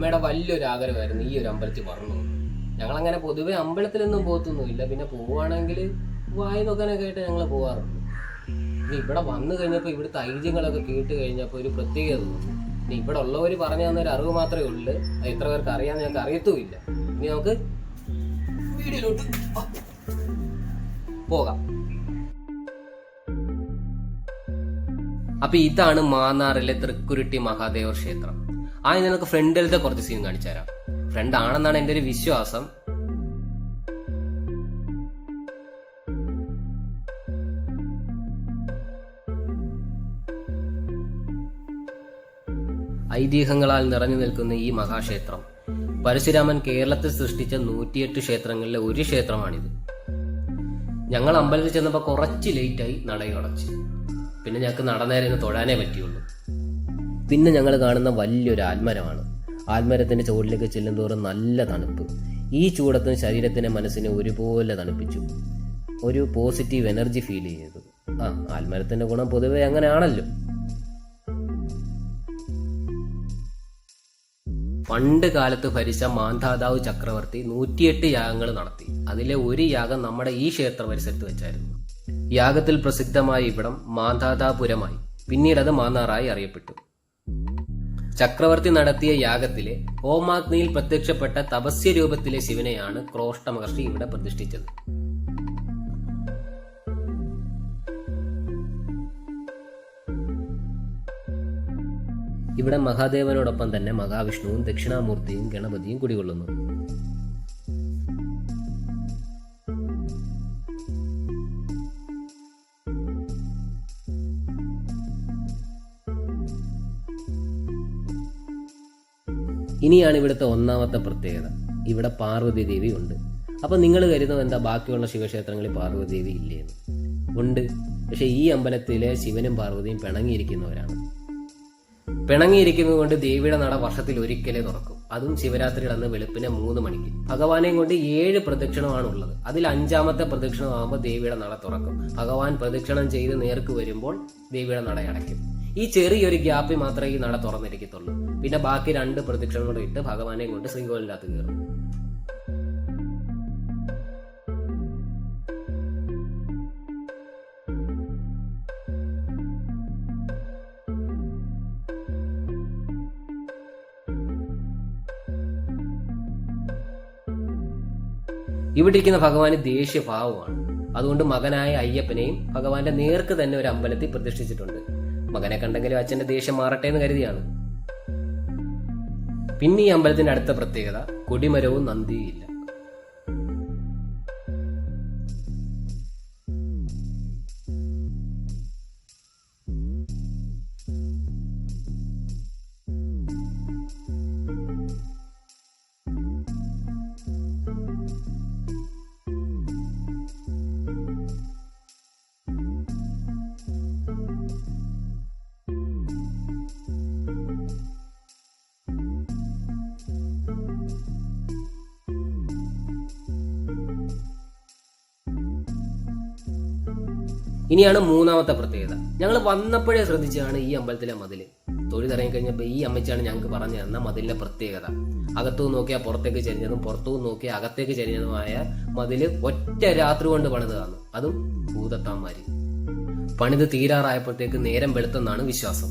അമ്മയുടെ വലിയൊരു ആഗ്രഹമായിരുന്നു ഈ ഒരു അമ്പലത്തിൽ വരണം. ഞങ്ങളങ്ങനെ പൊതുവെ അമ്പലത്തിലൊന്നും പോകത്തൊന്നുമില്ല. പിന്നെ പോവുകയാണെങ്കിൽ വായി നോക്കാനൊക്കെ ആയിട്ട് ഞങ്ങൾ പോകാറുണ്ട്. ഇനി ഇവിടെ വന്നു കഴിഞ്ഞപ്പോൾ ഇവിടുത്തെ ഐതിഹ്യങ്ങളൊക്കെ കേട്ട് കഴിഞ്ഞപ്പോൾ ഒരു പ്രത്യേകത തോന്നുന്നു. ഇനി ഇവിടെ ഉള്ളവർ പറഞ്ഞു തന്നൊരു അറിവ് മാത്രമേ ഉള്ളൂ. അത് എത്ര പേർക്ക് അറിയാമെന്ന് ഞങ്ങൾക്ക് അറിയത്തുമില്ല. ഇനി നമുക്ക് വീഡിയോയിലോട്ട് പോകാം. അപ്പൊ ഇതാണ് മാന്നാറിലെ തൃക്കുരുട്ടി മഹാദേവർ ക്ഷേത്രം. ആദ്യം നമുക്ക് ഫ്രണ്ടിലത്തെ കുറച്ച് സീൻ കാണിച്ചു തരാം. ഫ്രണ്ട് ആണെന്നാണ് എന്റെ ഒരു വിശ്വാസം. ഐതിഹ്യങ്ങളാൽ നിറഞ്ഞു നിൽക്കുന്ന ഈ മഹാക്ഷേത്രം പരശുരാമൻ കേരളത്തിൽ സൃഷ്ടിച്ച 108 ക്ഷേത്രങ്ങളിലെ ഒരു ക്ഷേത്രമാണിത്. ഞങ്ങൾ അമ്പലത്തിൽ ചെന്നപ്പോൾ കുറച്ച് ലേറ്റായി നടയടച്ച്. പിന്നെ ഞങ്ങൾക്ക് നടന്നേരം തൊഴാനേ പറ്റിയുള്ളൂ. പിന്നെ ഞങ്ങൾ കാണുന്ന വലിയൊരു ആൽമരമാണ്. ആൽമരത്തിന്റെ ചുവട്ടിലേക്ക് ചെല്ലുന്തോറും നല്ല തണുപ്പ്. ഈ ചൂടത്തും ശരീരത്തിനെ മനസ്സിനെ ഒരുപോലെ തണുപ്പിച്ചു. ഒരു പോസിറ്റീവ് എനർജി ഫീൽ ചെയ്തു. ആൽമരത്തിന്റെ ഗുണം പൊതുവെ അങ്ങനെയാണല്ലോ. പണ്ട് കാലത്ത് ഭരിച്ച മാന്ധാതാവ് ചക്രവർത്തി 108 യാഗങ്ങൾ നടത്തി. അതിലെ ഒരു യാഗം നമ്മുടെ ഈ ക്ഷേത്ര പരിസരത്ത് വെച്ചായിരുന്നു. യാഗത്തിൽ പ്രസിദ്ധമായ ഇവിടം മാന്ധാതാപുരമായി. പിന്നീട് അത് മാന്നാറായി അറിയപ്പെട്ടു. ചക്രവർത്തി നടത്തിയ യാഗത്തിലെ ഹോമാഗ്നിയിൽ പ്രത്യക്ഷപ്പെട്ട തപസ്യ രൂപത്തിലെ ശിവനെയാണ് ക്രോഷ്ട മഹർഷി ഇവിടെ പ്രതിഷ്ഠിച്ചത്. ഇവിടെ മഹാദേവനോടൊപ്പം തന്നെ മഹാവിഷ്ണുവും ദക്ഷിണാമൂർത്തിയും ഗണപതിയും കുടികൊള്ളുന്നു. ഇനിയാണ് ഇവിടുത്തെ ഒന്നാമത്തെ പ്രത്യേകത. ഇവിടെ പാർവതി ദേവി ഉണ്ട്. അപ്പൊ നിങ്ങൾ കരുതുന്നത് എന്താ, ബാക്കിയുള്ള ശിവക്ഷേത്രങ്ങളിൽ പാർവതി ദേവി ഇല്ലേന്ന്? ഉണ്ട്. പക്ഷെ ഈ അമ്പലത്തിലെ ശിവനും പാർവതിയും പിണങ്ങിയിരിക്കുന്നവരാണ്. പിണങ്ങിയിരിക്കുന്നത് കൊണ്ട് ദേവിയുടെ നട വർഷത്തിൽ ഒരിക്കലേ തുറക്കും. അതും ശിവരാത്രിയുടെ അന്ന് വെളുപ്പിനെ 3 മണിക്ക്. ഭഗവാനെയും കൊണ്ട് 7 പ്രദക്ഷിണമാണ് ഉള്ളത്. അതിൽ 5ാമത്തെ പ്രദക്ഷിണമാകുമ്പോൾ ദേവിയുടെ നട തുറക്കും. ഭഗവാൻ പ്രദക്ഷിണം ചെയ്ത് നേർക്ക് വരുമ്പോൾ ദേവിയുടെ നട അടയ്ക്കും. ഈ ചെറിയൊരു ഗ്യാപ്പിൽ മാത്രമേ ഈ നട തുറന്നിരിക്കത്തുള്ളൂ. പിന്നെ ബാക്കി 2 പ്രദക്ഷിണം കൂടെ ഇട്ട് ഭഗവാനെ കൊണ്ട് ശ്രീകോവിലിനകത്ത് കയറും. ഇവിടെ ഇരിക്കുന്ന ഭഗവാന് ദേഷ്യഭാവമാണ്. അതുകൊണ്ട് മകനായ അയ്യപ്പനെയും ഭഗവാന്റെ നേർക്ക് തന്നെ ഒരു അമ്പലത്തിൽ പ്രതിഷ്ഠിച്ചിട്ടുണ്ട്. മകനെ കണ്ടെങ്കിലും അച്ഛന്റെ ദേഷ്യം മാറട്ടെ എന്ന് കരുതിയാണ്. പിന്നെ ഈ അമ്പലത്തിന്റെ അടുത്ത പ്രത്യേകത, കൊടിമരവും നന്ദിയും ഇല്ല. ഇനിയാണ് 3ാമത്തെ പ്രത്യേകത. ഞങ്ങൾ വന്നപ്പോഴേ ശ്രദ്ധിച്ചതാണ് ഈ അമ്പലത്തിലെ മതില്. തൊഴുതിറങ്ങി കഴിഞ്ഞപ്പോൾ ഈ അമ്മച്ചാണ് ഞങ്ങൾക്ക് പറഞ്ഞു തന്ന മതിലിന്റെ പ്രത്യേകത. അകത്തു നോക്കിയാൽ പുറത്തേക്ക് ചെരിഞ്ഞതും പുറത്തു നോക്കിയാൽ അകത്തേക്ക് ചെരിഞ്ഞതുമായ മതില് ഒറ്റ രാത്രി കൊണ്ട് പണിതാണ്. അതും ഭൂതത്താന്മാര്. പണിത് തീരാറായപ്പോഴത്തേക്ക് നേരം വെളുത്തെന്നാണ് വിശ്വാസം.